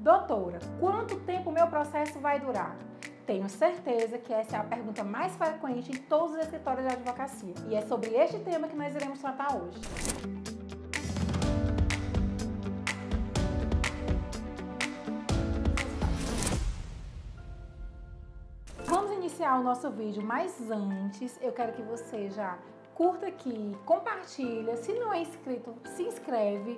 Doutora, quanto tempo o meu processo vai durar? Tenho certeza que essa é a pergunta mais frequente em todos os escritórios de advocacia. E é sobre este tema que nós iremos tratar hoje. Vamos iniciar o nosso vídeo, mas antes eu quero que você já curta aqui, compartilha, se não é inscrito, se inscreve,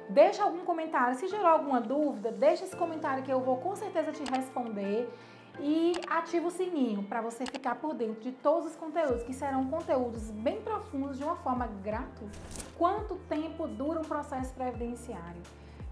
deixa algum comentário, se gerou alguma dúvida, deixa esse comentário que eu vou com certeza te responder e ativa o sininho para você ficar por dentro de todos os conteúdos, que serão conteúdos bem profundos de uma forma gratuita. Quanto tempo dura um processo previdenciário?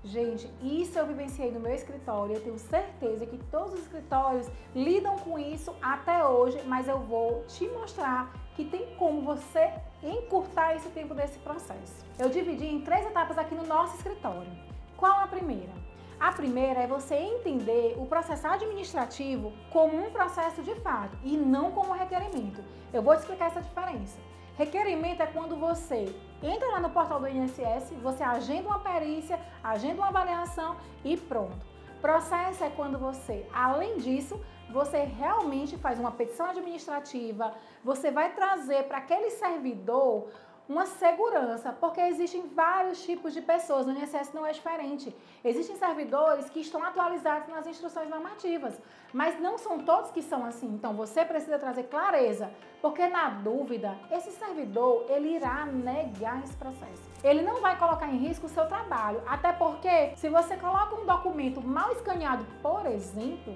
Gente, isso eu vivenciei no meu escritório, eu tenho certeza que todos os escritórios lidam com isso até hoje, mas eu vou te mostrar que tem como você encurtar esse tempo desse processo. Eu dividi em 3 etapas aqui no nosso escritório. Qual a primeira? A primeira é você entender o processo administrativo como um processo de fato e não como um requerimento. Eu vou te explicar essa diferença. Requerimento é quando você entra lá no portal do INSS, você agenda uma perícia, agenda uma avaliação e pronto. Processo é quando você, além disso, você realmente faz uma petição administrativa, você vai trazer para aquele servidor uma segurança, porque existem vários tipos de pessoas, no INSS não é diferente. Existem servidores que estão atualizados nas instruções normativas, mas não são todos que são assim. Então você precisa trazer clareza, porque na dúvida, esse servidor, ele irá negar esse processo. Ele não vai colocar em risco o seu trabalho, até porque se você coloca um documento mal escaneado, por exemplo,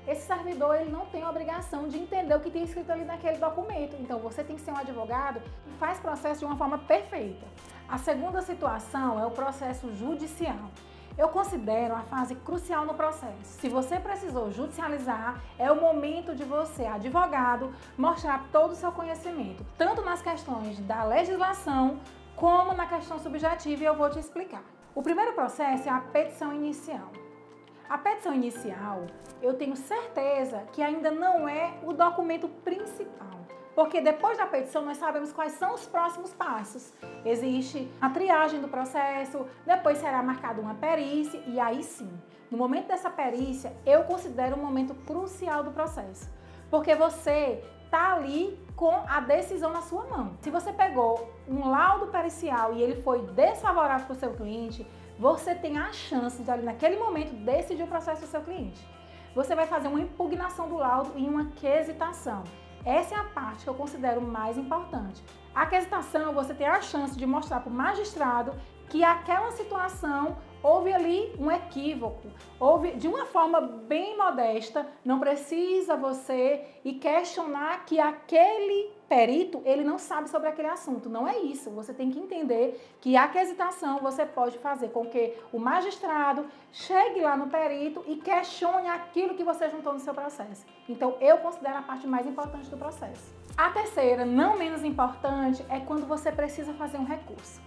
esse servidor ele não tem a obrigação de entender o que tem escrito ali naquele documento. Então você tem que ser um advogado que faz processo de uma forma perfeita. A segunda situação é o processo judicial. Eu considero a fase crucial no processo. Se você precisou judicializar, é o momento de você, advogado, mostrar todo o seu conhecimento, tanto nas questões da legislação como na questão subjetiva, e eu vou te explicar. O primeiro processo é a petição inicial. A petição inicial, eu tenho certeza que ainda não é o documento principal, porque depois da petição nós sabemos quais são os próximos passos. Existe a triagem do processo, depois será marcada uma perícia e aí sim, no momento dessa perícia, eu considero um momento crucial do processo, porque você está ali com a decisão na sua mão. Se você pegou um laudo pericial e ele foi desfavorável para o seu cliente, você tem a chance de ali naquele momento decidir o processo do seu cliente. Você vai fazer uma impugnação do laudo e uma quesitação. Essa é a parte que eu considero mais importante. A quesitação, você tem a chance de mostrar para o magistrado que aquela situação houve ali um equívoco, houve de uma forma bem modesta, não precisa você ir questionar que aquele perito, ele não sabe sobre aquele assunto, não é isso. Você tem que entender que a quesitação você pode fazer com que o magistrado chegue lá no perito e questione aquilo que você juntou no seu processo. Então, eu considero a parte mais importante do processo. A terceira, não menos importante, é quando você precisa fazer um recurso.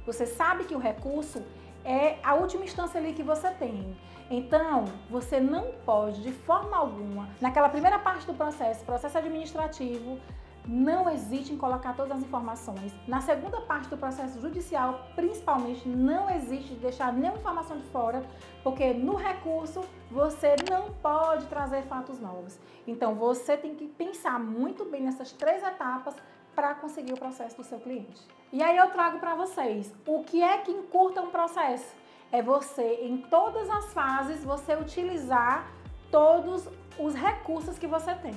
Você sabe que o recurso é a última instância ali que você tem. Então, você não pode, de forma alguma, naquela primeira parte do processo administrativo, não hesite em colocar todas as informações. Na segunda parte do processo judicial, principalmente, não existe deixar nenhuma informação de fora, porque no recurso você não pode trazer fatos novos. Então, você tem que pensar muito bem nessas 3 etapas para conseguir o processo do seu cliente. E aí eu trago para vocês, o que é que encurta um processo? É você, em todas as fases, você utilizar todos os recursos que você tem.